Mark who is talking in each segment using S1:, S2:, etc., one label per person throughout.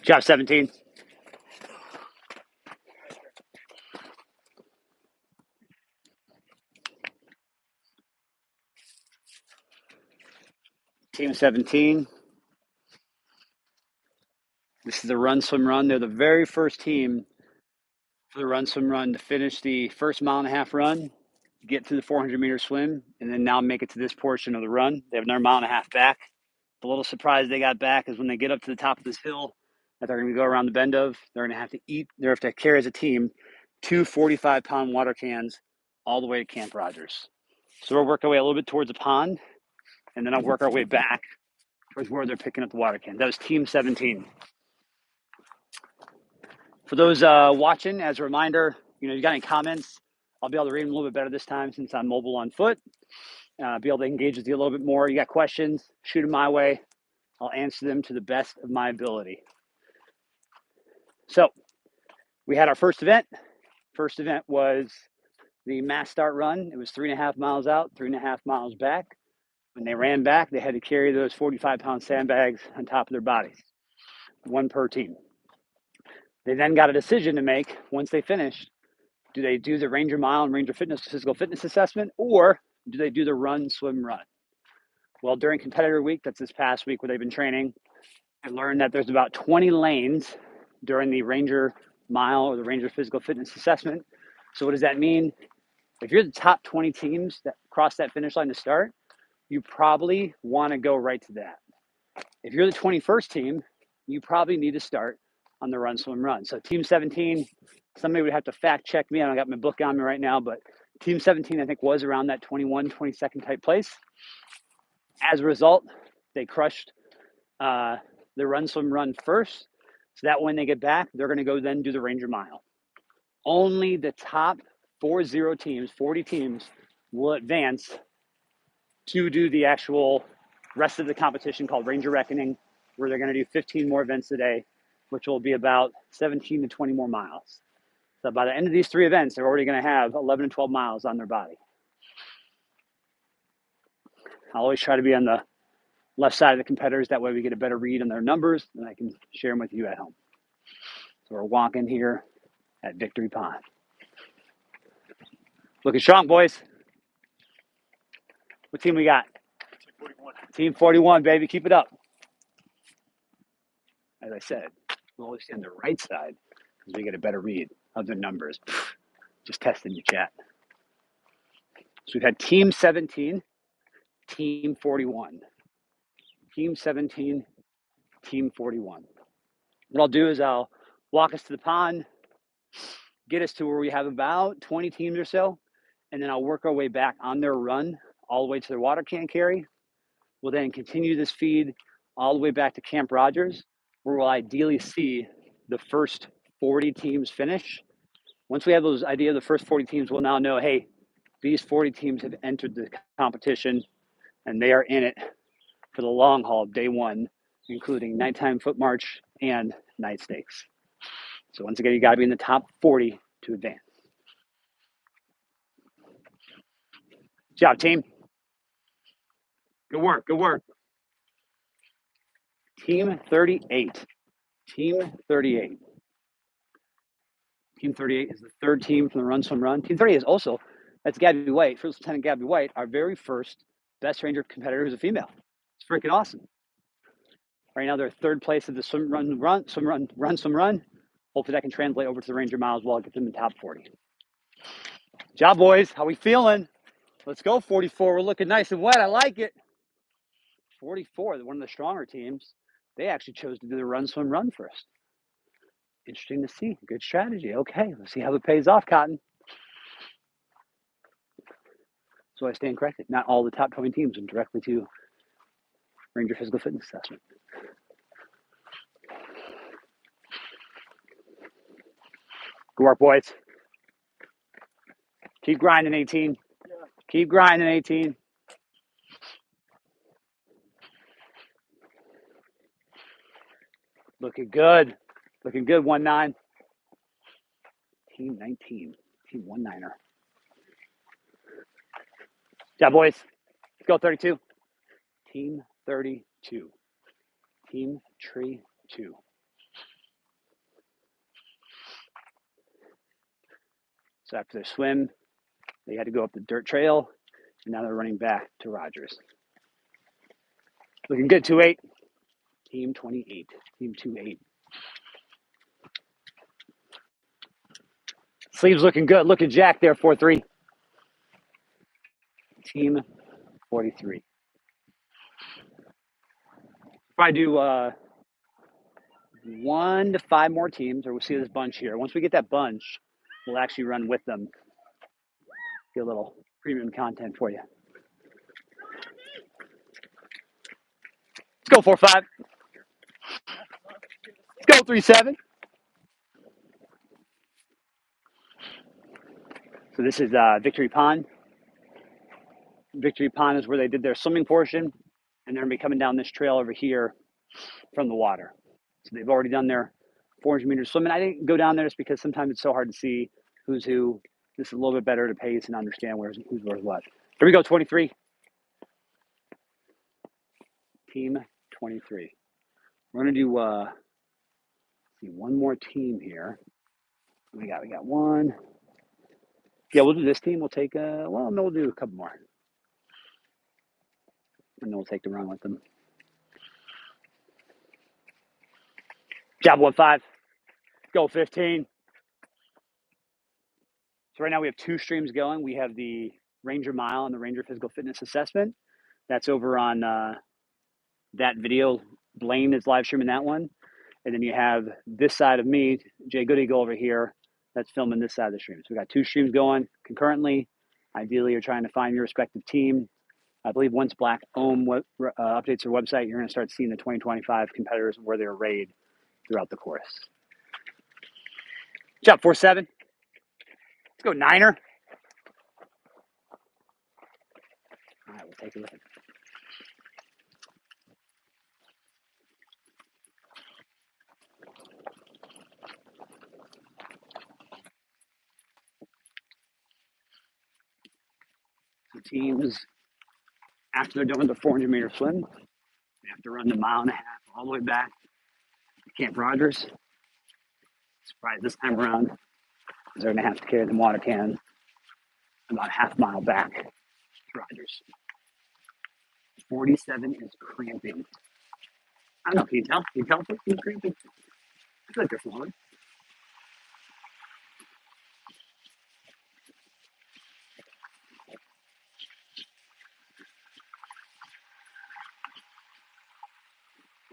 S1: Job 17. Team 17. This is the run, swim, run. They're the very first team for the run, swim, run to finish the first mile and a half run, get to the 400-meter swim, and then now make it to this portion of the run. They have another mile and a half back. The little surprise they got back is when they get up to the top of this hill that they're going to go around the bend of, they're going to have to eat, they have to carry as a team 2 45-pound water cans all the way to Camp Rogers. So we'll work our way a little bit towards the pond, and then I'll work our way back towards where they're picking up the water cans. That was Team 17. For those watching, as a reminder, you got any comments, I'll be able to read them a little bit better this time since I'm mobile on foot. Be able to engage with you a little bit more. You got questions, shoot them my way. I'll answer them to the best of my ability. So we had our first event. First event was the mass start run. It was 3.5 miles out, 3.5 miles back. When they ran back, they had to carry those 45-pound sandbags on top of their bodies, one per team. They then got a decision to make once they finished. Do they do the Ranger Mile and Ranger Fitness physical fitness assessment, or do they do the run, swim, run? Well, during competitor week, that's this past week where they've been training, I learned that there's about 20 lanes during the Ranger Mile or the Ranger physical fitness assessment. So what does that mean? If you're the top 20 teams that cross that finish line to start, you probably want to go right to that. If you're the 21st team, you probably need to start on the run, swim, run. So team 17, somebody would have to fact check me. I don't got my book on me right now, but team 17, I think, was around that 21, 22nd type place. As a result, they crushed the run, swim, run first. So that when they get back, they're going to go then do the Ranger Mile. Only the top 40 teams, 40 teams will advance to do the actual rest of the competition called Ranger Reckoning, where they're going to do 15 more events a day, which will be about 17 to 20 more miles. So by the end of these 3 events, they're already going to have 11 and 12 miles on their body. I always try to be on the left side of the competitors. That way we get a better read on their numbers, and I can share them with you at home. So we're walking here at Victory Pond. Looking strong, boys. What team we got?
S2: Team 41.
S1: Team 41, baby. Keep it up. As I said, we'll always stay on the right side because we get a better read of the numbers. Just testing your chat. So we've had Team 17, Team 41. Team 17, Team 41. What I'll do is I'll walk us to the pond, get us to where we have about 20 teams or so, and then I'll work our way back on their run all the way to their water can carry. We'll then continue this feed all the way back to Camp Rogers, where we'll ideally see the first 40 teams finish. Once we have those idea of the first 40 teams, we'll now know, hey, these 40 teams have entered the competition and they are in it for the long haul, day one, including nighttime foot march and night stakes. So once again, you got to be in the top 40 to advance. Good job, team. Good work, good work. Team 38. Team 38. Team 38 is the third team from the Run Swim Run. Team 38 is also, that's Gabby White, First Lieutenant Gabby White, our very first Best Ranger competitor who's a female. It's freaking awesome. Right now they're third place of the swim run. Hopefully that can translate over to the Ranger Mile as well, get them in the top 40. Job, boys. How we feeling? Let's go, 44. We're looking nice and wet. I like it. 44, one of the stronger teams. They actually chose to do the run, swim, run first. Interesting to see. Good strategy. Okay, let's see how it pays off, Cotton. So I stand corrected. Not all the top 20 teams went directly to Ranger Physical Fitness Assessment. Good work, boys. Keep grinding, 18. Keep grinding, 18. Looking good. Looking good, 1-9. Team 19. Team 1-9er. Job, boys. Let's go, 32. Team 32. Team Tree 2. So after their swim, they had to go up the dirt trail, and now they're running back to Rogers. Looking good, 2-8. Team 28. Team 2-8. Sleeves looking good. Look at Jack there, 4-3. Team 43. Probably do 1 to 5 more teams, or we'll see this bunch here. Once we get that bunch, we'll actually run with them. Get a little premium content for you. Let's go 4-5. Let's go 3-7. So this is Victory Pond. Victory Pond is where they did their swimming portion, and they're going to be coming down this trail over here from the water. So they've already done their 400 meters swimming. I didn't go down there just because sometimes it's so hard to see who's who. This is a little bit better to pace and understand who's where's what. Here we go, 23. Team 23. We're going to do one more team here. We got one. Yeah, we'll do this team. We'll take no, we'll do a couple more. And then we'll take the run with them. Job 1-5. Go 15. So right now we have 2 streams going. We have the Ranger Mile and the Ranger Physical Fitness Assessment. That's over on that video. Blaine is live streaming that one. And then you have this side of me, Jay Goody, go over here. That's filming this side of the stream. So we got 2 streams going concurrently. Ideally, you're trying to find your respective team. I believe once Black Ohm updates their website, you're going to start seeing the 2025 competitors and where they're rated throughout the course. Job 4-7. Let's go 9er. All right, we'll take a look. So teams, after they're done with the 400 meter swim, they have to run the 1.5 miles all the way back to Camp Rogers. Surprise this time around, they're going to have to carry the water can about a 1/2 mile back to Rogers. 47 is cramping. I don't know, can you tell? Can you tell if it's cramping? I feel like they're flowing.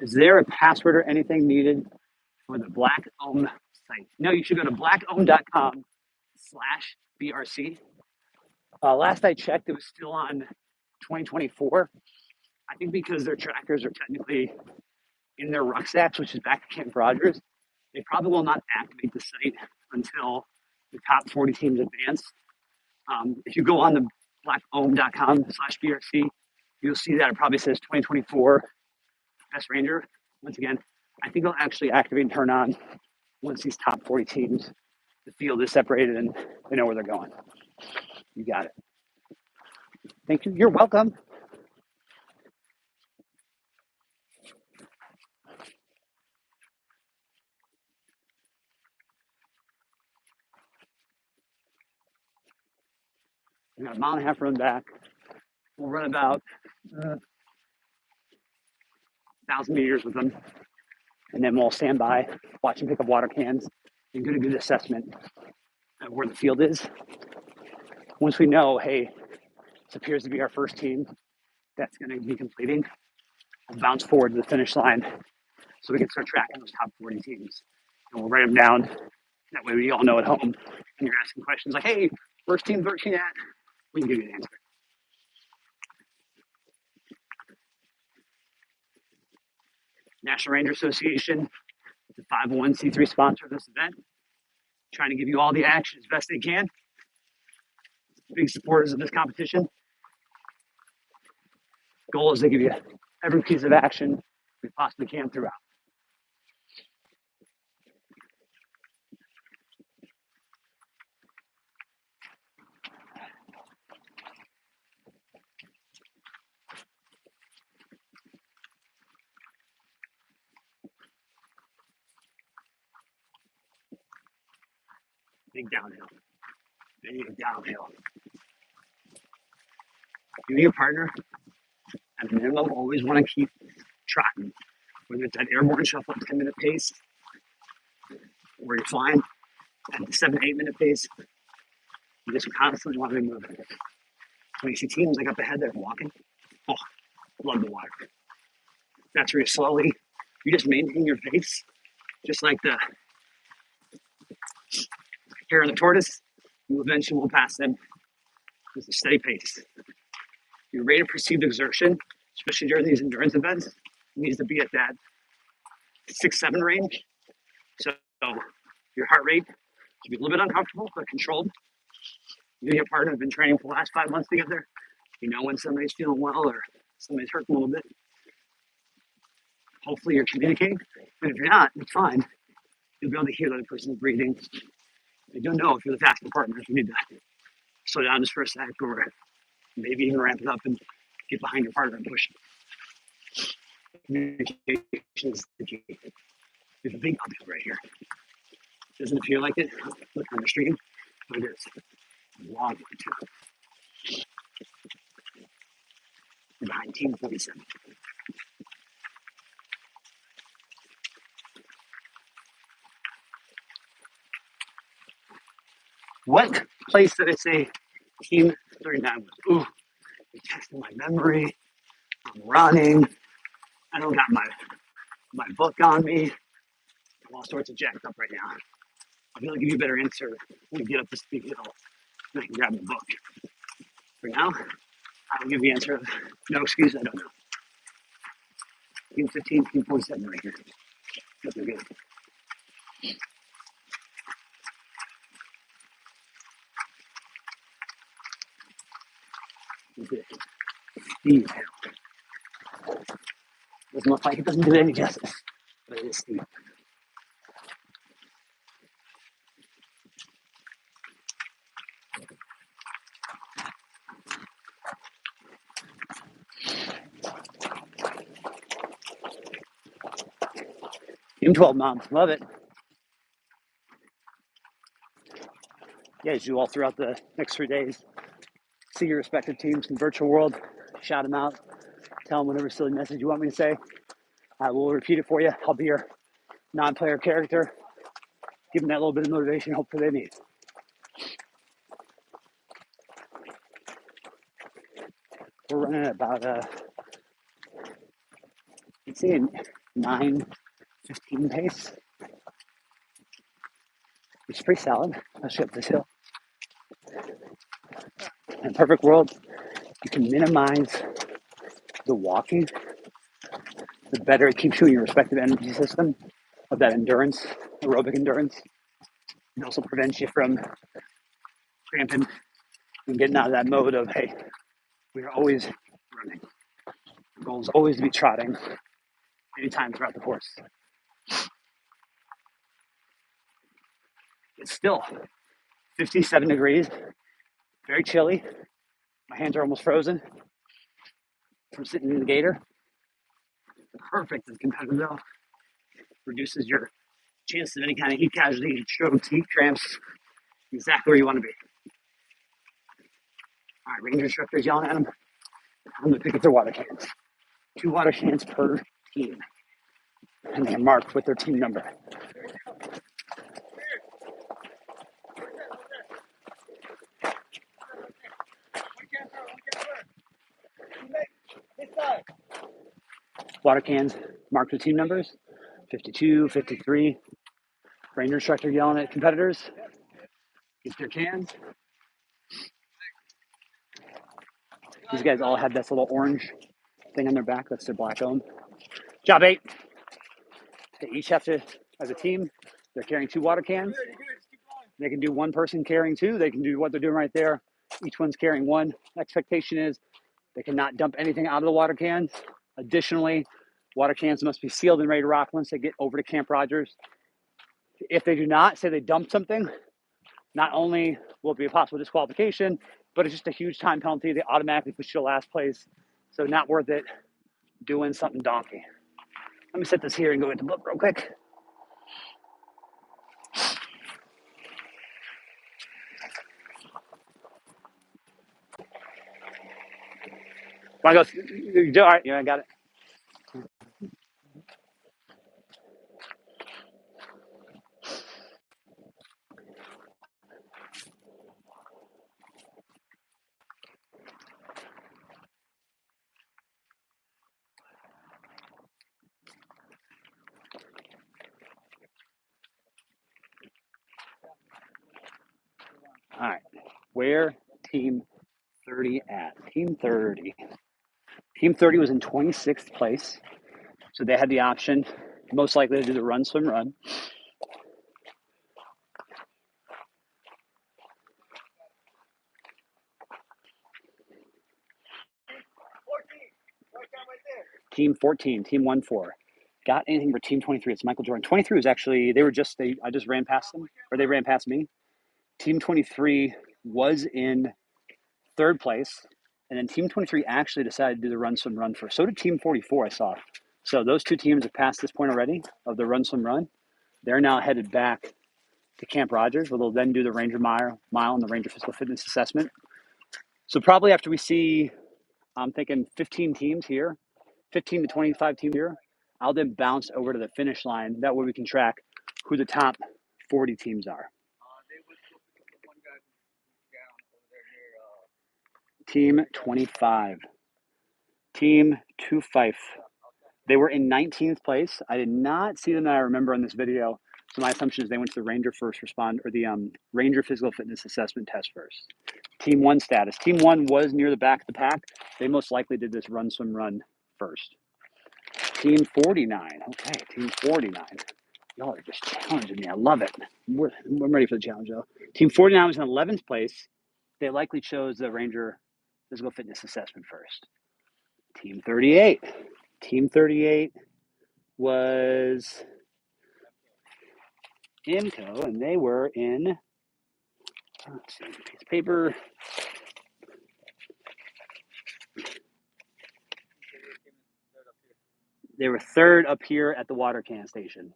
S1: Is there a password or anything needed for the Black Ohm site? No, you should go to blackohm.com/BRC. Last I checked, it was still on 2024. I think because their trackers are technically in their rucksacks, which is back at Camp Rogers, they probably will not activate the site until the top 40 teams advance. If you go on the blackohm.com/BRC, you'll see that it probably says 2024 Best Ranger. Once again, I think they'll actually activate and turn on once these top 40 teams, the field is separated and they know where they're going. You got it. Thank you. You're welcome. We got a 1.5 mile run back. We'll run about 1,000 meters with them, and then we'll stand by, watch them pick up water cans, and get a good assessment of where the field is. Once we know, hey, this appears to be our first team that's going to be completing, we'll bounce forward to the finish line so we can start tracking those top 40 teams. And we'll write them down. That way we all know at home. And you're asking questions like, hey, first team 13 at, we can give you an answer. National Ranger Association, the 501c3 sponsor of this event, trying to give you all the action as best they can. Big supporters of this competition. Goal is to give you every piece of action we possibly can throughout. big downhill, big downhill. You and your partner, at minimum, always want to keep trotting, whether it's at airborne shuffle at 10-minute pace, or you're flying at the 7 to 8 minute pace. You just constantly want to be moving. When you see teams like up ahead that are walking, oh, love the water. That's where you just maintain your pace, just like the hare and the tortoise. You eventually will pass them with a steady pace. Your rate of perceived exertion, especially during these endurance events, needs to be at that 6-7 range. So your heart rate should be a little bit uncomfortable, but controlled. You and your partner have been training for the last 5 months together. You know when somebody's feeling well or somebody's hurting a little bit. Hopefully you're communicating. But if you're not, it's fine. You'll be able to hear the other person's breathing. You don't know if you're the faster partner, if you need to slow down just for a sec, or maybe even ramp it up and get behind your partner and push it. Communication is the key. There's a big uphill right here. Doesn't it feel like it? Look on the stream, but it is. A long one too. You're behind team 47. What place did I say team 39 was? Ooh, you're testing my memory. I'm running. I don't got my book on me. I'm all sorts of jacked up right now. I'm gonna give you a better answer when we get up this big hill and I can grab the book. For now, I'll give the answer of no excuse, I don't know. Team 15, team 47 right here. But they're good. Steep hill. Doesn't look like it doesn't do any justice, but it is steep. Team 12 moms, love it. Yeah, as you all throughout the next 3 days, see your respective teams in the virtual world, shout them out, tell them whatever silly message you want me to say. I will repeat it for you. I'll be your non-player character, give them that little bit of motivation, hopefully they need. We're running at about, let's see, 9:15 pace, which is pretty solid, especially up this hill. In a perfect world, you can minimize the walking, the better it keeps you in your respective energy system of that endurance, aerobic endurance. It also prevents you from cramping and getting out of that mode of, hey, we're always running. The goal is always to be trotting anytime throughout the course. It's still 57 degrees, very chilly. My hands are almost frozen from sitting in the gator. Perfect as competitive though. Reduces your chances of any kind of heat casualty, strokes, heat cramps, exactly where you want to be. All right, ranger instructors yelling at them. I'm going to pick up their water cans. 2 water cans per team. And they're marked with their team number. Water cans marked with team numbers. 52, 53. Ranger instructor yelling at competitors. Get their cans. These guys all have this little orange thing on their back. That's their black ohm. Job 8. They each have to, as a team, they're carrying 2 water cans. They can do 1 person carrying 2. They can do what they're doing right there. Each one's carrying 1. Expectation is they cannot dump anything out of the water cans. Additionally, water cans must be sealed and ready to rock once they get over to Camp Rogers. If they do not, say they dump something, not only will it be a possible disqualification, but it's just a huge time penalty. They automatically push you to last place. So not worth it doing something donkey. Let me set this here and go get the book real quick. Want to go? All right, yeah, I got it. All right, where team 30 at? Team 30. Team 30 was in 26th place, so they had the option, most likely, to do the run, swim, run. Team 14, team 1-4. Got anything for team 23? It's Michael Jordan. 23 was actually, I just ran past them, or they ran past me. Team 23 was in third place, and then team 23 actually decided to do the run, swim, run first. So did team 44, I saw. So those two teams have passed this point already of the run, swim, run. They're now headed back to Camp Rogers, where they'll then do the Ranger Mile and the Ranger Physical Fitness Assessment. So probably after we see, I'm thinking 15 teams here, 15 to 25 teams here, I'll then bounce over to the finish line. That way we can track who the top 40 teams are. Team 25. Team 25. They were in 19th place. I did not see them that I remember on this video. So my assumption is they went to the Ranger first respond, or the Ranger Physical Fitness Assessment test first. Team 1 status. Team 1 was near the back of the pack. They most likely did this run, swim, run first. Team 49. Okay, team 49. Y'all are just challenging me. I love it. I'm ready for the challenge, though. Team 49 was in 11th place. They likely chose the Ranger Physical Fitness Assessment first. Team 38. Team 38 was IMCO, and they were in, let's see, piece of paper. They were third up here at the water can station.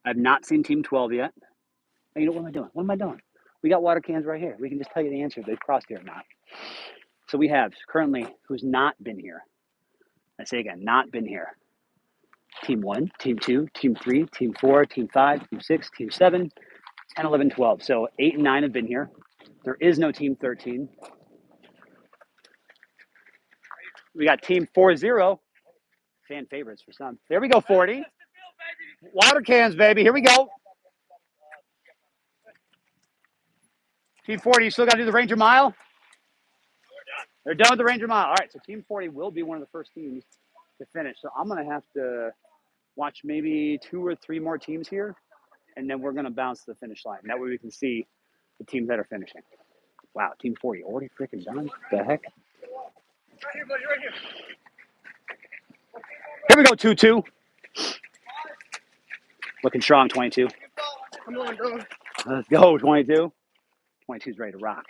S1: I've not seen Team 12 yet. Hey, you know, what am I doing? What am I doing? We got water cans right here. We can just tell you the answer if they've crossed here or not. So we have currently who's not been here. I say again, not been here. Team 1, Team 2, Team 3, Team 4, Team 5, Team 6, Team 7, 10, 11, 12. So 8 and 9 have been here. There is no Team 13. We got Team 40. Fan favorites for some. There we go, 40. Water cans, baby. Here we go. Team 40, you still got to do the Ranger Mile? They're done with the Ranger Mile. All right, so Team 40 will be one of the first teams to finish. So I'm going to have to watch maybe 2 or 3 more teams here, and then we're going to bounce to the finish line. That way we can see the teams that are finishing. Wow, Team 40 already freaking done? The heck? Right here, buddy, right here. Here we go, 2-2. Looking strong, 22. Come on, dog. Let's go, 22. 22's ready to rock.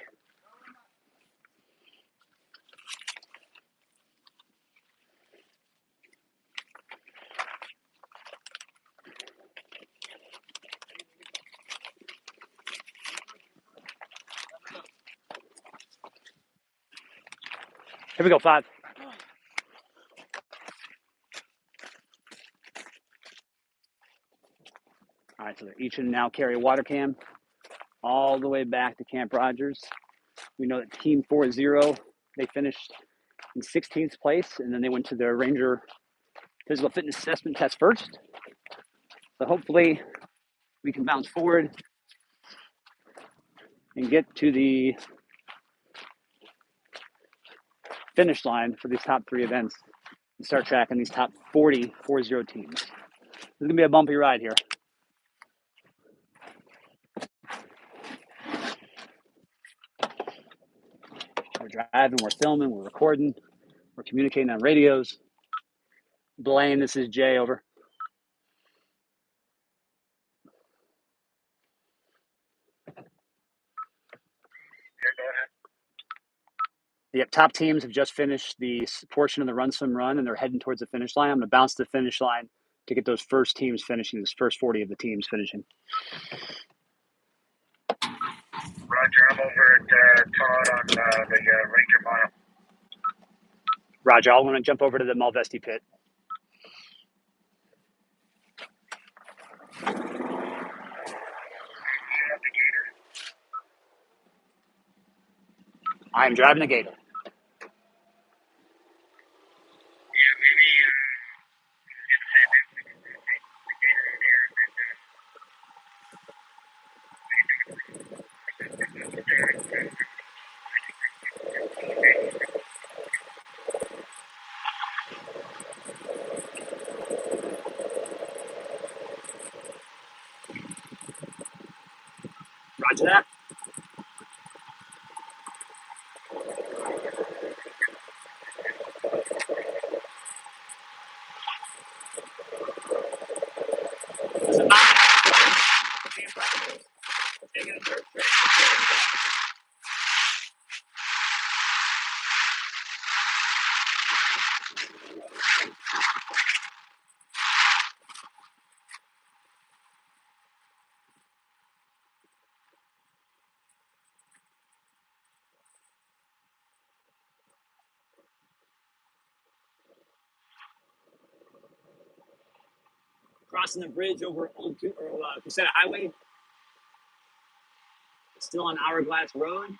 S1: Here we go, 5. All right, so they're each in now carry a water can all the way back to Camp Rogers. We know that Team 40, they finished in 16th place, and then they went to the Ranger Physical Fitness Assessment test first. So hopefully we can bounce forward and get to the finish line for these top 3 events and start tracking these top 40 teams. This is going to be a bumpy ride here. We're driving, we're filming, we're recording, we're communicating on radios. Blaine, this is Jay, over. Yep, top teams have just finished the portion of the run, swim, run, and they're heading towards the finish line. I'm going to bounce the finish line to get those first teams finishing, this first 40 of the teams finishing.
S2: Roger, I'm over at Todd on the Ranger Mile.
S1: Roger, I'll want to jump over to the Malvesti pit.
S2: You have the gator?
S1: I am driving the gator.
S2: Yeah, maybe get the sandbags. We can take the gator in here and
S1: Roger that. Crossing the bridge over Old Cuseta Highway. Still on Hourglass Road.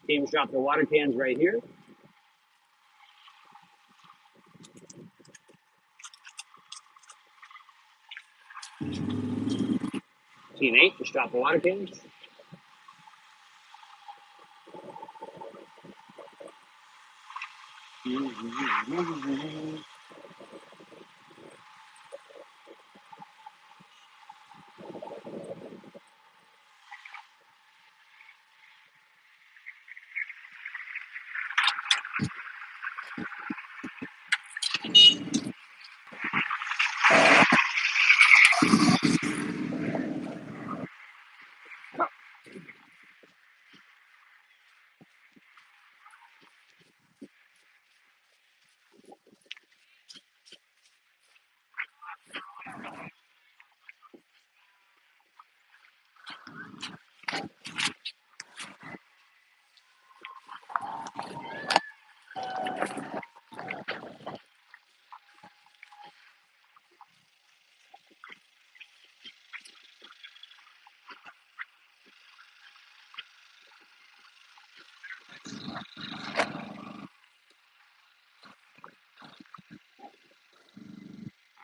S1: Teams drop their water cans right here. Team 8 just drop the water cans.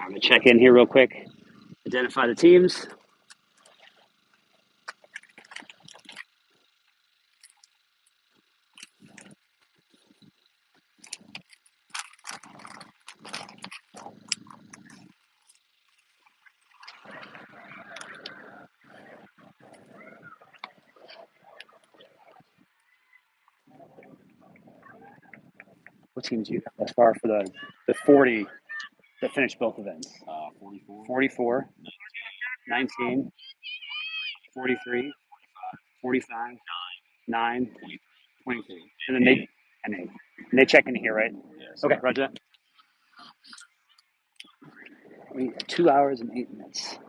S1: I'm going to check in here real quick. Identify the teams. What teams do you have thus far for the 40 that finished both events? 44, 19, 43, 45, 9, 23. And then they check in here, right? Yes. Okay, roger that. 2 hours and 8 minutes.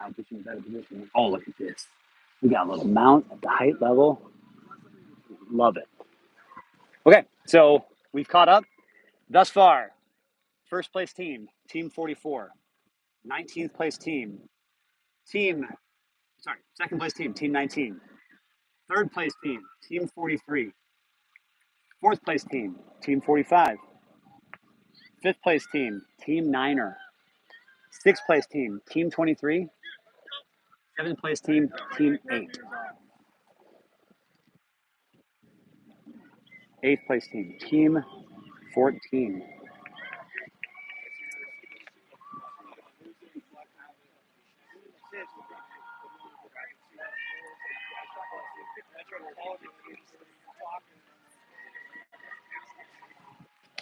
S1: I'll put you in a better position. Oh, look at this. We got a little mount at the height level. Love it. Okay, so we've caught up. Thus far, first place team, Team 44. 19th place team, second place team, Team 19. Third place team, Team 43. Fourth place team, Team 45. Fifth place team, Team Niner. Sixth place team, Team 23. Seventh place team, Team 8. Eighth place team, Team 14.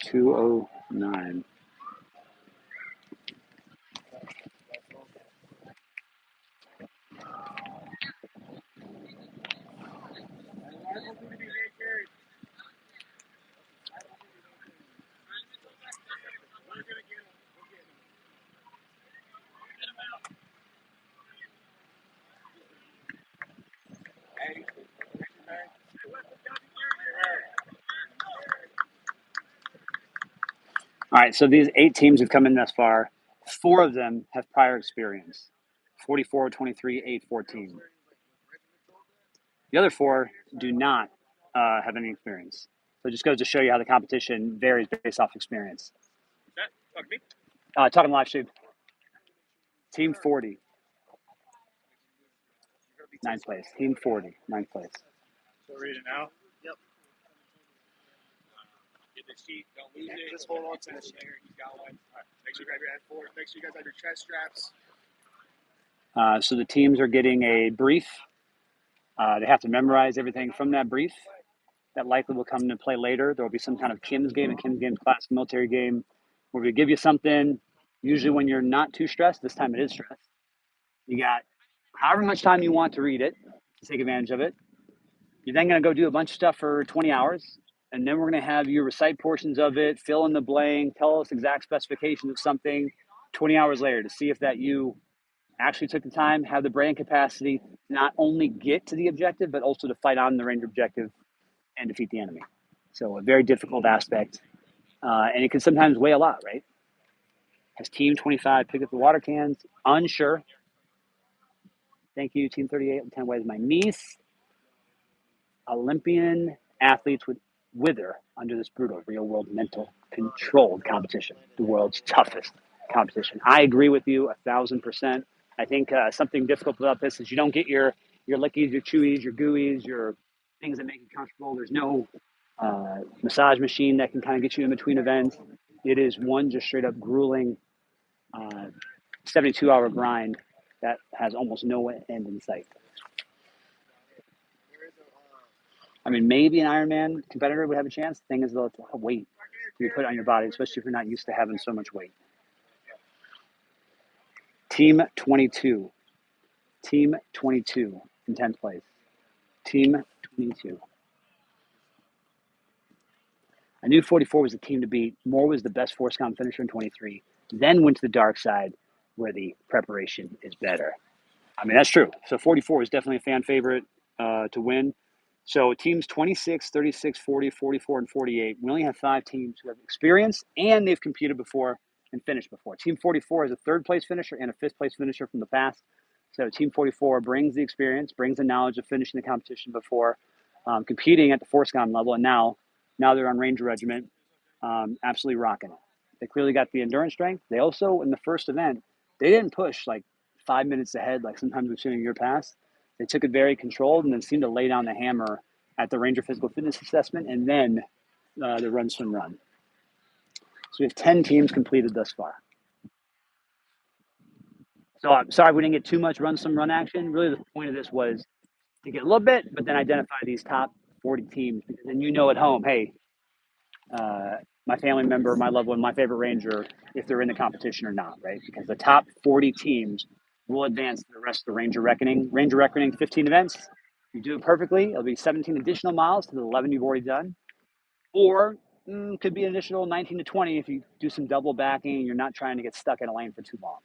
S1: $209. All right, so these 8 teams have come in thus far. 4 of them have prior experience. 44, 23, 8, 14. The other 4 do not have any experience. So it just goes to show you how the competition varies based off experience. Talking live stream. Team 40, 9th place. Team 40, 9th place.
S2: So read it now? Yep. Get the sheet. Don't lose it. Just hold on to the sheet. He's got one. All right. Make sure you grab your head forward. Make sure you guys have your chest straps.
S1: So the teams are getting a brief. They have to memorize everything from that brief. That likely will come into play later. There will be some kind of Kim's game, a Kim's game class military game, where we give you something. Usually when you're not too stressed, this time it is stressed. You got however much time you want to read it, to take advantage of it. You're then going to go do a bunch of stuff for 20 hours, and then we're going to have you recite portions of it, fill in the blank, tell us exact specifications of something 20 hours later to see if that you actually took the time, have the brain capacity to not only get to the objective, but also to fight on the range objective and defeat the enemy. So a very difficult aspect, and it can sometimes weigh a lot, right? Has Team 25 picked up the water cans? Unsure. Thank you, Team 38. 10 weighs my niece. Olympian athletes would wither under this brutal, real-world, mental, controlled competition, the world's toughest competition. I agree with you 1,000%. I think something difficult about this is you don't get your lickies, your chewies, your gooeys, your things that make you comfortable. There's no massage machine that can kind of get you in between events. It is one just straight up grueling 72-hour grind that has almost no end in sight. I mean, maybe an Ironman competitor would have a chance. The thing is, though, it's a lot of weight you put on your body, especially if you're not used to having so much weight. Team 22. Team 22 in 10th place. Team 22. I knew 44 was the team to beat. Moore was the best four-scom finisher in 23. Then went to the dark side where the preparation is better. I mean, that's true. So 44 is definitely a fan favorite to win. So teams 26, 36, 40, 44, and 48. We only have 5 teams who have experience and they've competed before and finished before. Team 44 is a 3rd place finisher and a 5th place finisher from the past. So Team 44 brings the experience, brings the knowledge of finishing the competition before, competing at the four-scom level, and now they're on Ranger Regiment, absolutely rocking it. They clearly got the endurance strength. They also, in the first event, they didn't push like 5 minutes ahead like sometimes we've seen in year past. They took it very controlled and then seemed to lay down the hammer at the Ranger Physical Fitness Assessment and then the run, swim, run. So we have 10 teams completed thus far. So I'm sorry we didn't get too much run, swim, run action. Really the point of this was to get a little bit, but then identify these top 40 teams. Because then you know at home, hey, my family member, my loved one, my favorite Ranger, if they're in the competition or not, right? Because the top 40 teams will advance to the rest of the Ranger Reckoning. Ranger Reckoning, 15 events. If you do it perfectly, it'll be 17 additional miles to the 11 you've already done. Or could be an additional 19 to 20 if you do some double backing and you're not trying to get stuck in a lane for too long.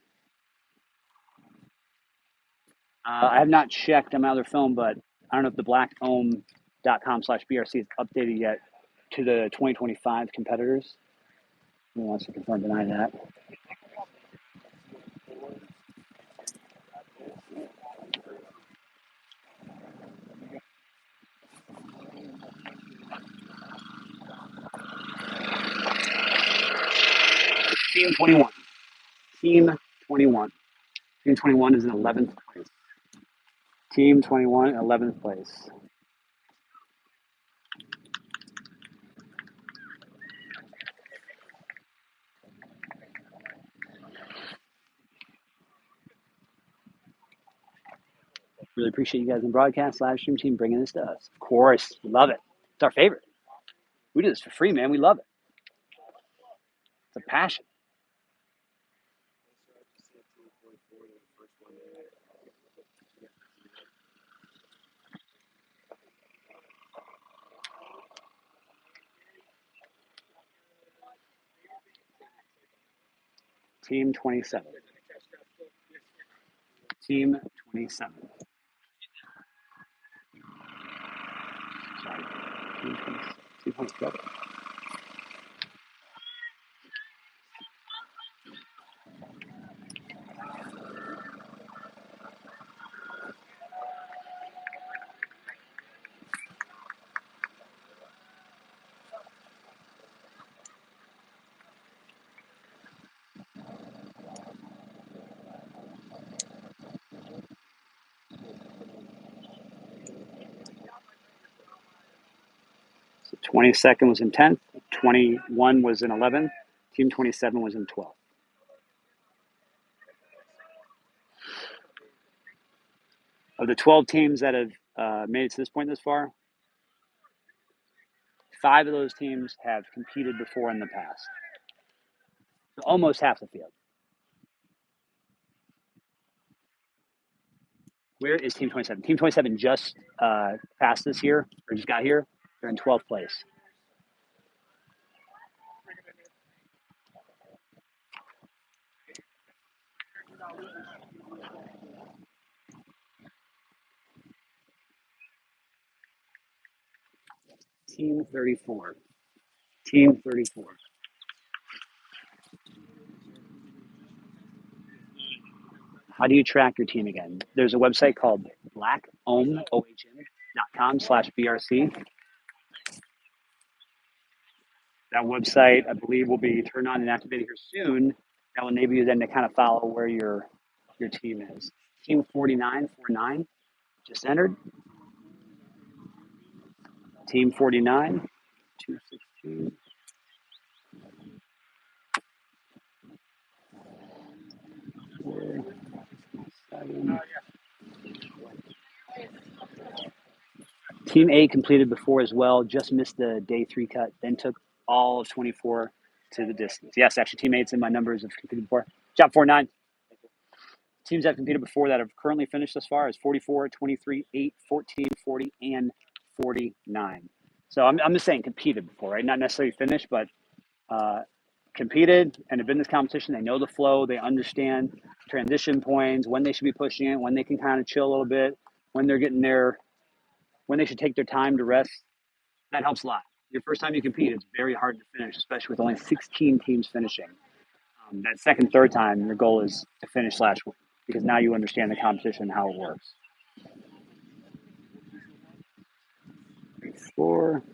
S1: I have not checked on my other phone, but I don't know if the blackohm.com/BRC is updated yet to the 2025 competitors. Who wants to confirm deny that? Team 21. Team 21. Team 21 is in 11th place. Team 21, 11th place. Really appreciate you guys in the broadcast live stream team bringing this to us. Of course, we love it. It's our favorite. We do this for free, man. We love it. It's a passion. Team 27. Team 27. Sorry. Team 27. So 22nd was in 10th. 21 was in 11th. Team 27 was in 12th. Of the 12 teams that have made it to this point this far, 5 of those teams have competed before in the past. So almost half the field. Where is Team 27? Team 27 just passed this year, or just got here. They're in 12th place. Team 34. Team 34. How do you track your team again? There's a website called blackohm.com/BRC. That website, I believe, will be turned on and activated here soon. That will enable you then to kind of follow where your team is. Team 4949 just entered. Team 49, 216. Team A completed before as well, just missed the day 3 cut, then took all of 24 to the distance. Yes, actually, Team 8's in my numbers of competed before. Job 49. Teams that have competed before that have currently finished thus far is 44, 23, 8, 14, 40, and 49. So I'm just saying competed before, right? Not necessarily finished, but competed and have been in this competition. They know the flow. They understand transition points, when they should be pushing it, when they can kind of chill a little bit, when they're getting there, when they should take their time to rest. That helps a lot. Your first time you compete, it's very hard to finish, especially with only 16 teams finishing. That second, third time, your goal is to finish / win because now you understand the competition and how it works. 4.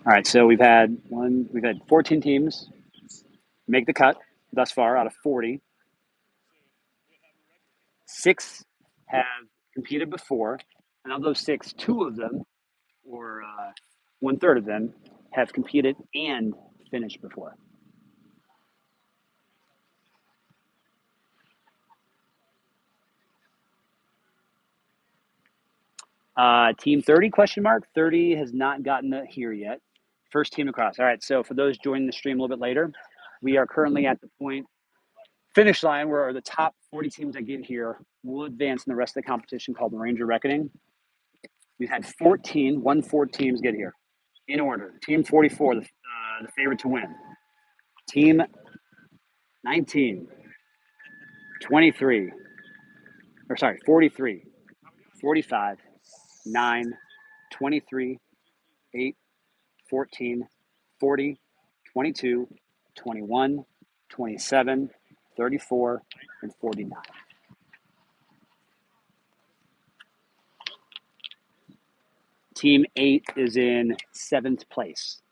S1: All right, so we've had 14 teams make the cut thus far out of 40. 6 have competed before, and of those 6, 2 of them, or 1/3 of them, have competed and finished before. Team 30 question mark. 30 has not gotten it here yet. First team across. All right, so for those joining the stream a little bit later, we are currently at the point finish line where the top 40 teams that get here will advance in the rest of the competition called the Ranger Reckoning. We've had 1/4 teams get here in order. Team 44, the favorite to win. Team 19, 23, 43, 45, 9, 23, 8, 14, 40, 22, 21, 27, 34, and 49. Team 8 is in 7th place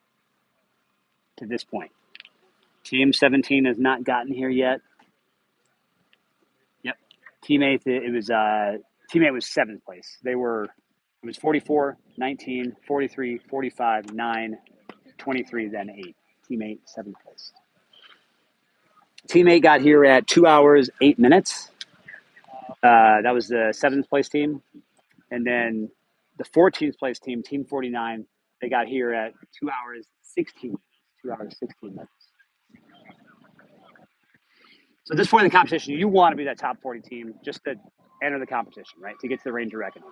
S1: to this point. Team 17 has not gotten here yet. Teammate, teammate was 7th place. It was 44, 19, 43, 45, 9, 23, then 8. Teammate 7th place. Teammate got here at 2 hours 8 minutes. That was the 7th place team, and then the 14th place team, Team 49, they got here at 2 hours 16 minutes. 2 hours 16 minutes. So at this point in the competition, you want to be that top 40 team just to enter the competition, right? To get to the Range of Reckoning.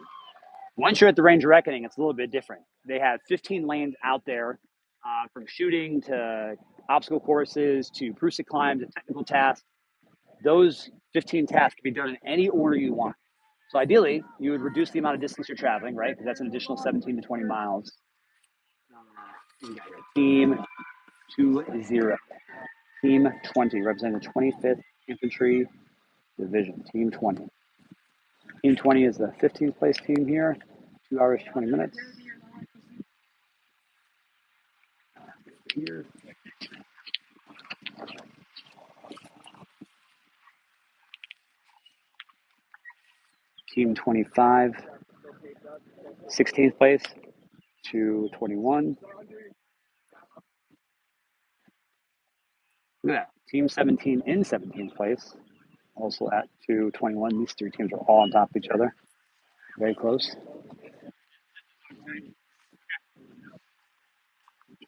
S1: Once you're at the Range of Reckoning, it's a little bit different. They have 15 lanes out there, from shooting to obstacle courses to Prusa climbs to technical tasks. Those 15 tasks can be done in any order you want. So ideally, you would reduce the amount of distance you're traveling, right? Because that's an additional 17 to 20 miles. Team 20. Team 20, representing the 25th Infantry Division. Team 20. Team 20 is the 15th place team here. 2 hours, 20 minutes. Here. Team 25, 16th place, 2:21. Look at that. Team 17 in 17th place, also at 2:21. These three teams are all on top of each other. Very close.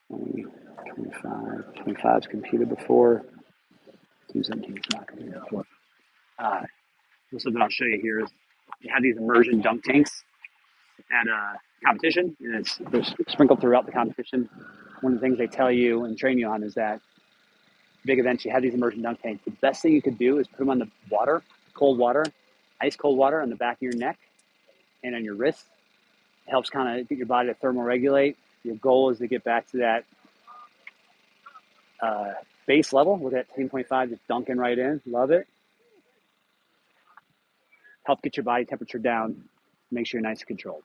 S1: 20, 25. 25's competed before. Team 17's not competed before. Something I'll show you here is you have these immersion dunk tanks at a competition, and they're sprinkled throughout the competition. One of the things they tell you and train you on is that big events, you have these immersion dunk tanks. The best thing you could do is put them on the water, cold water, ice cold water on the back of your neck and on your wrists. It helps kind of get your body to thermoregulate. Your goal is to get back to that base level with that Team 25 just dunking right in. Love it. Help get your body temperature down. Make sure you're nice and controlled.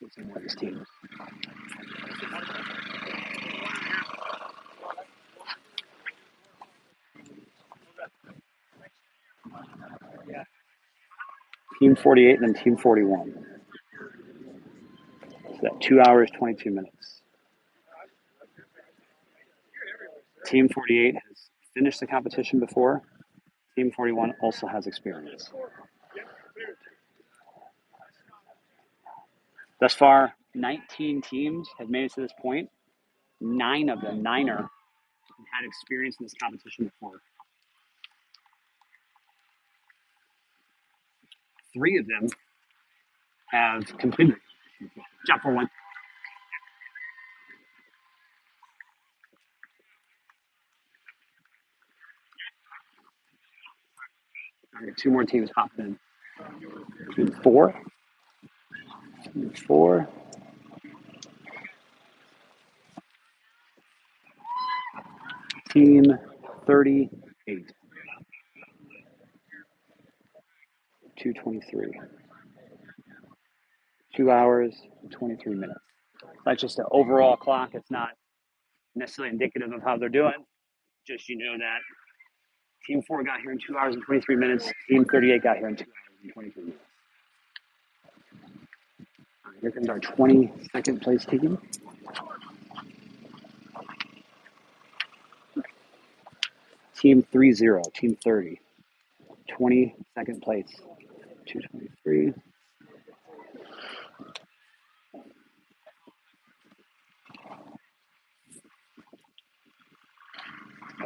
S1: This team. Team 48 and then Team 41. So that 2 hours, 22 minutes. Team 48 has finished the competition before. Team 41 also has experience. Thus far, 19 teams have made it to this point. 9 of them, niner, had experience in this competition before. 3 of them have completed. Jump for one. All right, 2 more teams popped in. Team 4. Team 4. Team 38. 2:23. 2 hours and 23 minutes. That's just an overall clock. It's not necessarily indicative of how they're doing. Just that Team 4 got here in 2 hours and 23 minutes. Team 38 got here in 2 hours and 23 minutes. All right, here comes our 22nd place team. Team 30, Team 30. 22nd place. 2:23.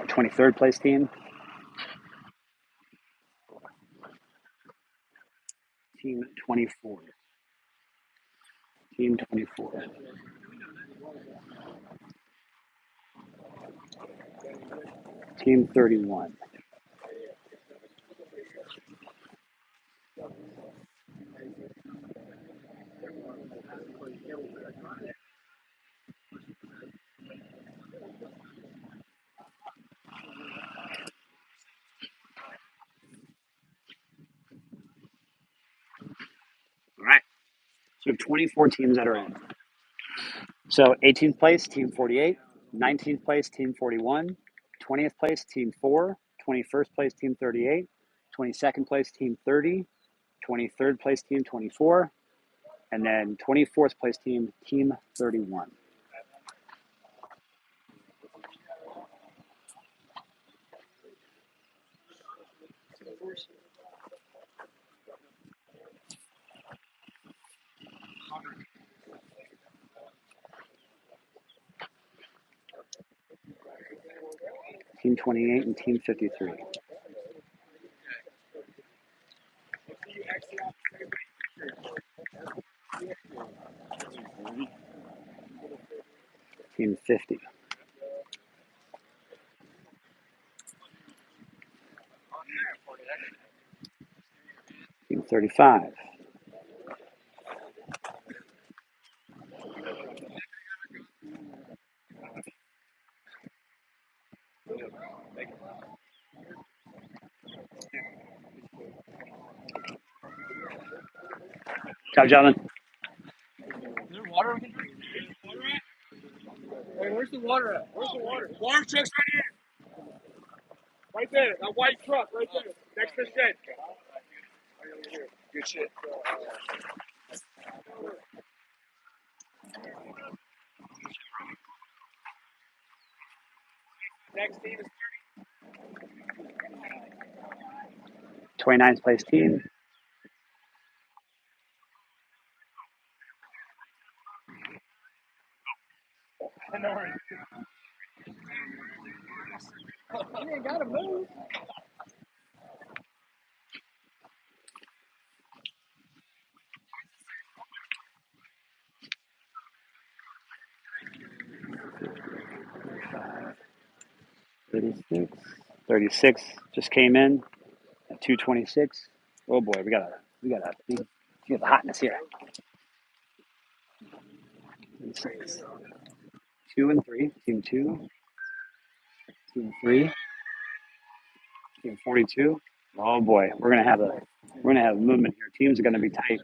S1: 23rd place team. Team 24. Team 24. Team 31. All right. So we have 24 teams that are in. So 18th place, Team 48. 19th place, Team 41. 20th place, Team 4. 21st place, Team 38. 22nd place team 30, 23rd place team 24, and then 24th place team 31. Team 28 and team 53. Team 50. Team 35. Ciao, gentlemen.
S3: Is there water we can drink? Water at? Hey, where's the water at? Where's the water? Water truck's right here. Right there. That white truck right there. Next to the shed. Good shit. Next team is
S1: 29th place team.
S3: You ain't gotta move.
S1: Thirty-six. 36 just came in at 226. Oh boy, we got the hotness here. 36. 2 and 3. Team 2. Team 3. Team 42. Oh boy, we're gonna have a movement here. Teams are gonna be tight.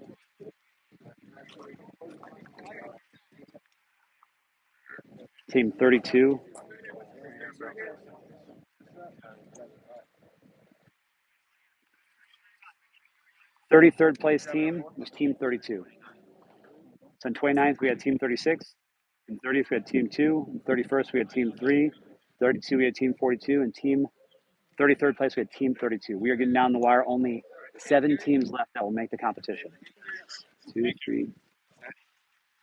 S1: Team 32. 33rd place team was team 32. So in 29th we had team 36. In 30th we had team 2. In 31st we had team 3. 32 we had team 42, and team 33rd place we had team 32. We are getting down the wire. Only 7 teams left that will make the competition. 2, 3,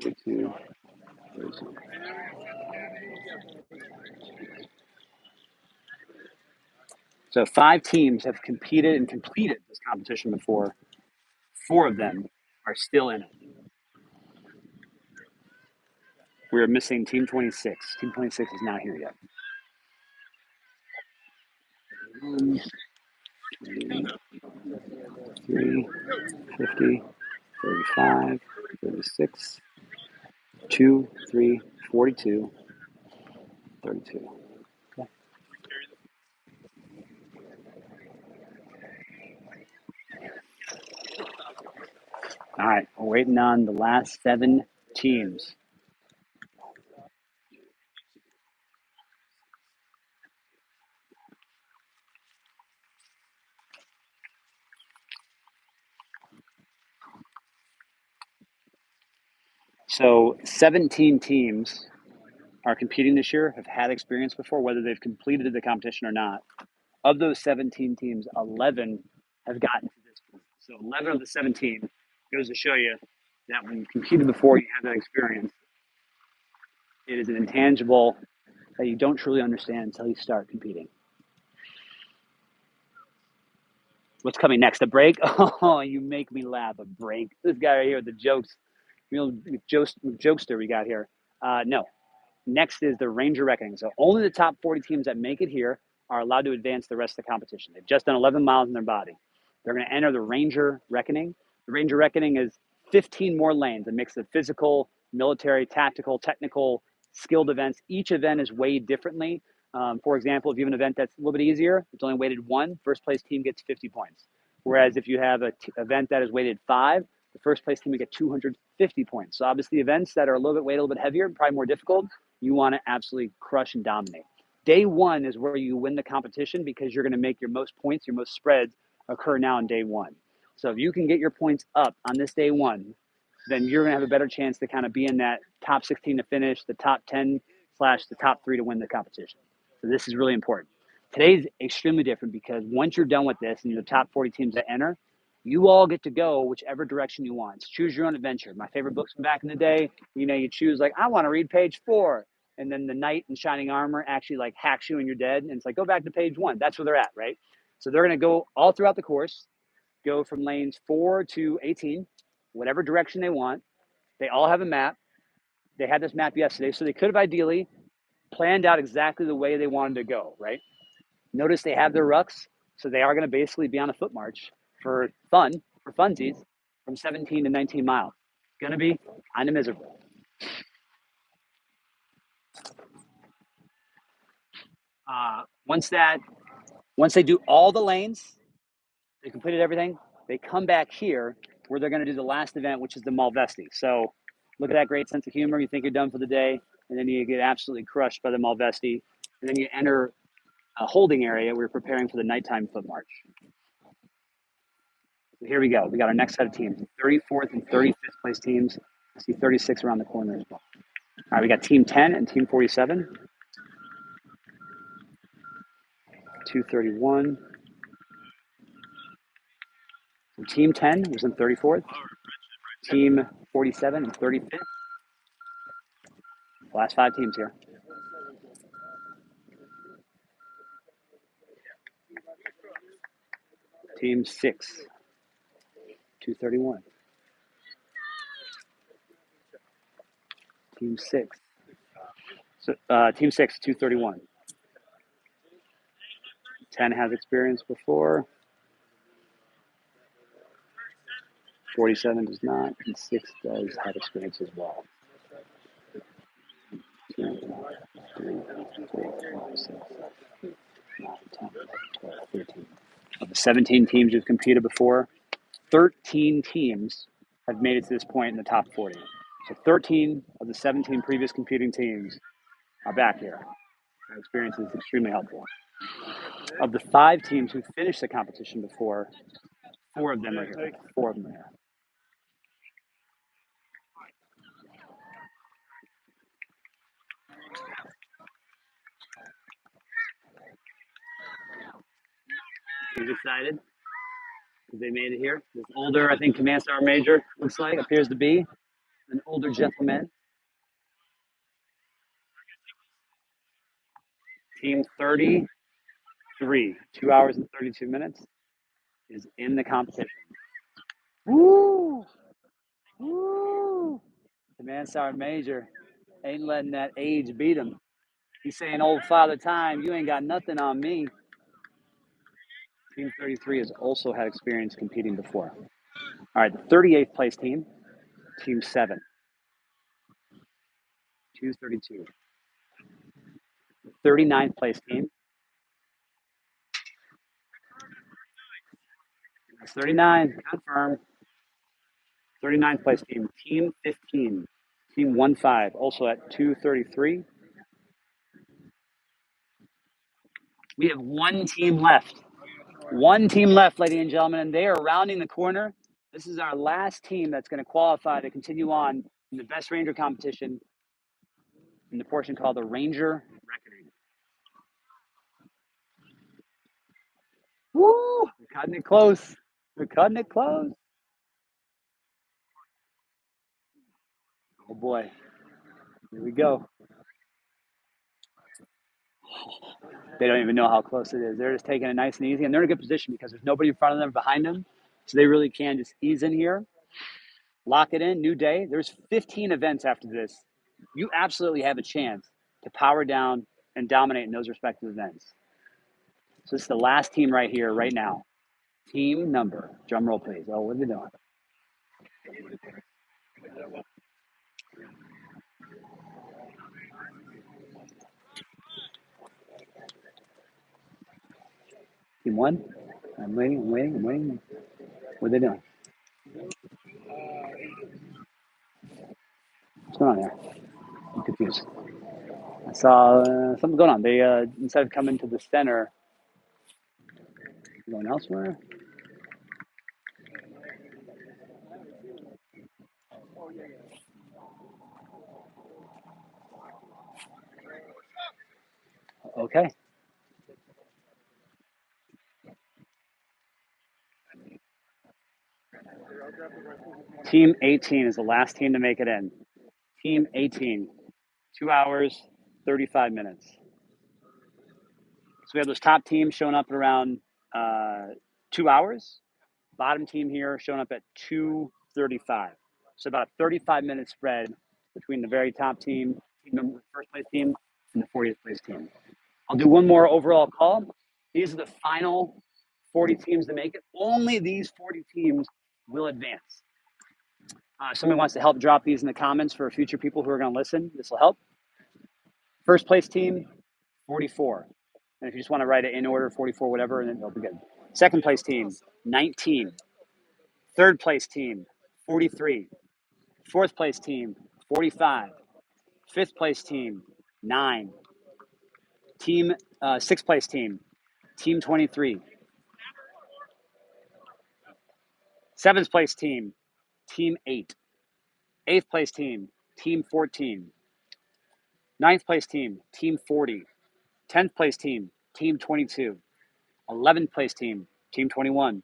S1: 42, 32. So 5 teams have competed and completed this competition before. 4 of them are still in it. We are missing team 26. Team 26 is not here yet. 1, 2, 3, 50, 35, 36, 2, 3, 42, 32. Okay. All right, we're waiting on the last 7 teams. So 17 teams are competing this year, have had experience before, whether they've completed the competition or not. Of those 17 teams, 11 have gotten to this point. So 11 of the 17 goes to show you that when you competed before, you have that experience. It is an intangible that you don't truly understand until you start competing. What's coming next? A break? Oh, you make me laugh. A break. This guy right here with the jokes. Jokester we got here. No. Next is the Ranger Reckoning. So only the top 40 teams that make it here are allowed to advance the rest of the competition. They've just done 11 miles in their body. They're going to enter the Ranger Reckoning. The Ranger Reckoning is 15 more lanes, a mix of physical, military, tactical, technical, skilled events. Each event is weighed differently. For example, if you have an event that's a little bit easier, it's only weighted 1, first place team gets 50 points. Whereas if you have an event that is weighted 5, the first place team will get 250 points. So obviously events that are a little bit weighted, a little bit heavier, probably more difficult, you want to absolutely crush and dominate. Day 1 is where you win the competition because you're going to make your most points, your most spreads occur now on day one. So if you can get your points up on this day one, then you're going to have a better chance to kind of be in that top 16 to finish, the top 10 / the top 3 to win the competition. So this is really important. Today's extremely different because once you're done with this and the top 40 teams that enter, you all get to go whichever direction you want. It's choose your own adventure. My favorite books from back in the day, you choose like, I want to read page 4. And then the knight in shining armor actually like hacks you and you're dead. And it's like, go back to page 1. That's where they're at, right? So they're going to go all throughout the course, go from lanes 4 to 18, whatever direction they want. They all have a map. They had this map yesterday, so they could have ideally planned out exactly the way they wanted to go, right? Notice they have their rucks, so they are going to basically be on a foot march for funsies, from 17 to 19 miles. It's going to be kind of miserable. Once they do all the lanes, they completed everything, they come back here where they're going to do the last event, which is the Malvesti. So look at that great sense of humor. You think you're done for the day, and then you get absolutely crushed by the Malvesti. And then you enter a holding area. We're preparing for the nighttime foot march. So here we go. We got our next set of teams, 34th and 35th place teams. I see 36 around the corner as well. All right, we got team 10 and team 47. 231. So team 10 was in 34th. Team 47 and 35th. Last 5 teams here. Team 6, 231. Team 6. So, team 6, 231. 10 has experience before. 47 does not, and 6 does have experience as well. 2, 3, 4, 5, 6, 7, 9, 10, 11, 12, 13. Of the 17 teams who've competed before, 13 teams have made it to this point in the top 40. So 13 of the 17 previous competing teams are back here. That experience is extremely helpful. Of the 5 teams who finished the competition before, 4 of them are here. 4 of them are here. He's excited because they made it here. This older, I think, Command Sergeant Major appears to be an older gentleman. Team 33, 2 hours and 32 minutes, is in the competition. Woo! Woo! Command Sergeant Major ain't letting that age beat him. He's saying, old Father Time, you ain't got nothing on me. Team 33 has also had experience competing before. All right, the 38th place team, Team 7, 232. The 39th place team, that's 39, confirm. 39th place team, Team 15, Team 15, also at 233. We have one team left. One team left, ladies and gentlemen, and they are rounding the corner. This is our last team that's going to qualify to continue on in the Best Ranger competition in the portion called the Ranger Reckoning. Woo! We're cutting it close. We're cutting it close. Oh boy. Here we go. They don't even know how close it is. They're just taking it nice and easy, and they're in a good position because there's nobody in front of them or behind them. So they really can just ease in here, lock it in, new day. There's 15 events after this. You absolutely have a chance to power down and dominate in those respective events. So this is the last team right here, right now. Team number, drum roll please. Oh, what are they doing? Team 1? I'm waiting. What are they doing? What's going on there? I'm confused. I saw something going on. They, instead of coming to the center, going elsewhere. Okay. Team 18 is the last team to make it in. Team 18, 2 hours, 35 minutes. So we have those top teams showing up at around 2 hours. Bottom team here showing up at 2:35. So about a 35-minute spread between the very top team, first place team, and the 40th place team. I'll do one more overall call. These are the final 40 teams to make it. Only these 40 teams will advance. Somebody wants to help drop these in the comments for future people who are going to listen. This will help. First place team, 44. And if you just want to write it in order, 44, whatever, and then it'll be good. Second place team, 19. Third place team, 43. Fourth place team, 45. Fifth place team, 9. Sixth place team, team 23. Seventh place team, team 8. Eighth place team, team 14. Ninth place team, team 40. 10th place team, team 22. 11th place team, team 21.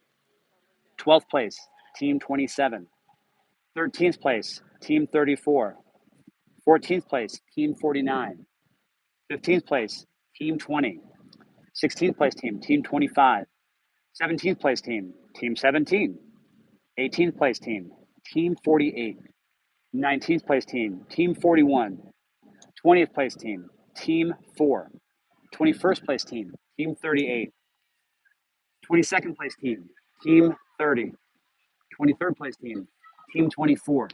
S1: 12th place, team 27. 13th place, team 34. 14th place, team 49. 15th place, team 20. 16th place team, team 25. 17th place team, team 17. 18th place team, team 48. 19th place team, team 41. 20th place team, team 4. 21st place team, team 38. 22nd place team, team 30. 23rd place team, team 24.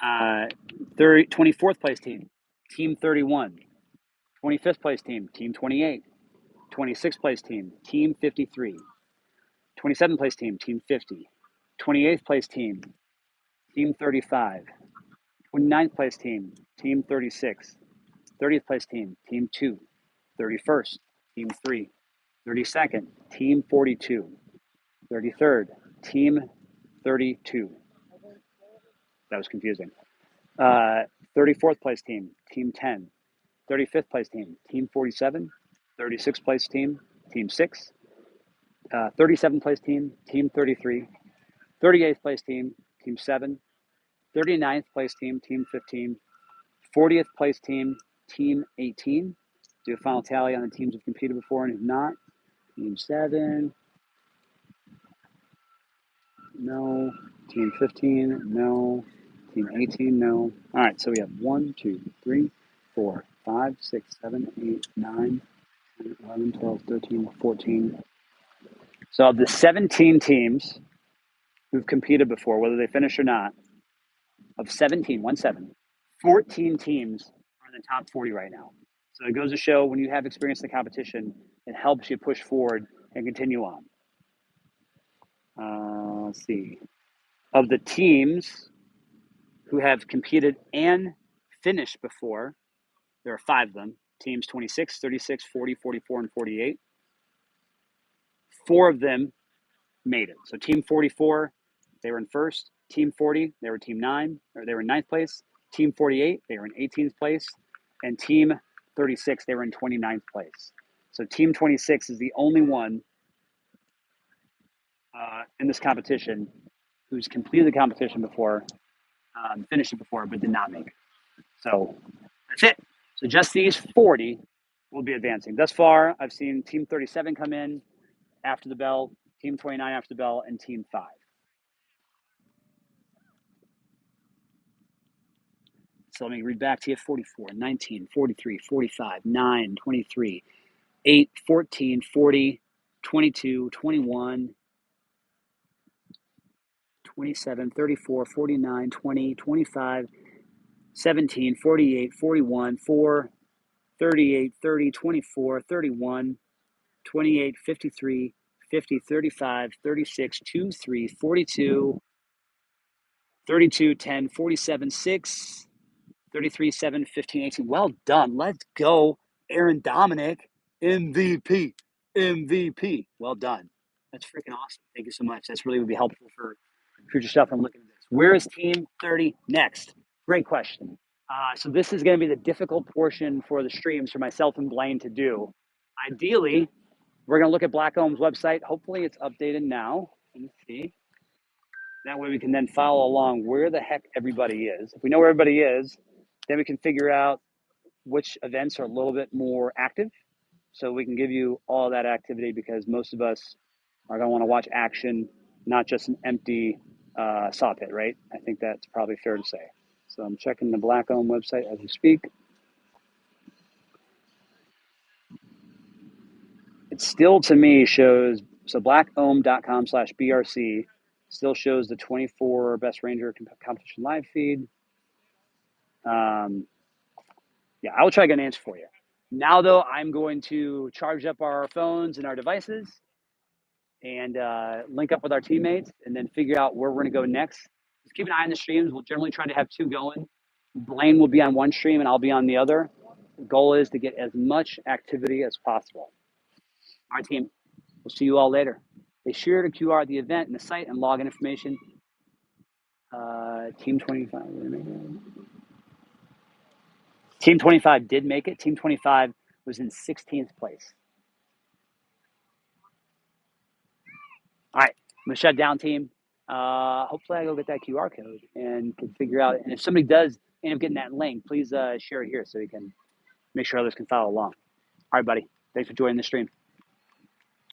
S1: 24th place team, team 31. 25th place team, team 28. 26th place team, team 53. 27th place team, team 50. 28th place team, team 35. 29th place team, team 36. 30th place team, team 2. 31st, team 3. 32nd, team 42. 33rd, team 32. That was confusing. 34th place team, team 10. 35th place team, team 47. 36th place team, team 6. 37th place team, team 33. 38th place team, team 7. 39th place team, team 15. 40th place team, team 18. Do a final tally on the teams who've competed before and who've not. Team 7. No. Team 15. No. Team 18. No. All right, so we have 1, 2, 3, 4, 5, 6, 7, 8, 9, 10, 11, 12, 13, 14. So of the 17 teams who've competed before, whether they finish or not, of 17, 14 teams are in the top 40 right now. So it goes to show when you have experience in the competition, it helps you push forward and continue on. Let's see. Of the teams who have competed and finished before, there are 5 of them. Teams 26, 36, 40, 44, and 48. 4 of them made it. So team 44, they were in first. Team 40, they were team 9, or they were in 9th place. Team 48, they were in 18th place. And team 36, they were in 29th place. So team 26 is the only one in this competition who's completed the competition before, finished it before, but did not make it. So that's it. So just these 40 will be advancing. Thus far, I've seen team 37 come in after the bell, team 29 after the bell, and team 5. So let me read back to you. 44, 19, 43, 45, 9, 23, 8, 14, 40, 22, 21, 27, 34, 49, 20, 25, 17, 48, 41, 4, 38, 30, 24, 31, 28, 53, 50, 35, 36, 2, 3, 42, 32, 10, 47, 6, 33, 7, 15, 18. Well done. Let's go, Aaron Dominic. MVP. MVP. Well done. That's freaking awesome. Thank you so much. That's really would be helpful for future stuff. I'm looking at this. Where is Team 30 next? Great question. So this is going to be the difficult portion for the streams for myself and Blaine to do. Ideally, we're going to look at Black Ohm's website. Hopefully it's updated now. Let me see. That way we can then follow along where the heck everybody is. If we know where everybody is, then we can figure out which events are a little bit more active. So we can give you all that activity because most of us are going to want to watch action, not just an empty saw pit, right? I think that's probably fair to say. So I'm checking the Black Ohm website as we speak. It still, to me, shows, so blackohm.com/BRC still shows the 24 Best Ranger competition live feed. Yeah, I will try to get an answer for you. Now, though, I'm going to charge up our phones and our devices and link up with our teammates and then figure out where we're going to go next. Just keep an eye on the streams. We'll generally try to have two going. Blaine will be on one stream and I'll be on the other. The goal is to get as much activity as possible. All right, team. We'll see you all later. They shared a QR at the event and the site and login information. Team 25. Team 25 did make it. Team 25 was in 16th place. All right, I'm gonna shut down, team. Hopefully I go get that QR code and can figure out. And if somebody does end up getting that link, please share it here so we can make sure others can follow along. All right, buddy. Thanks for joining the stream.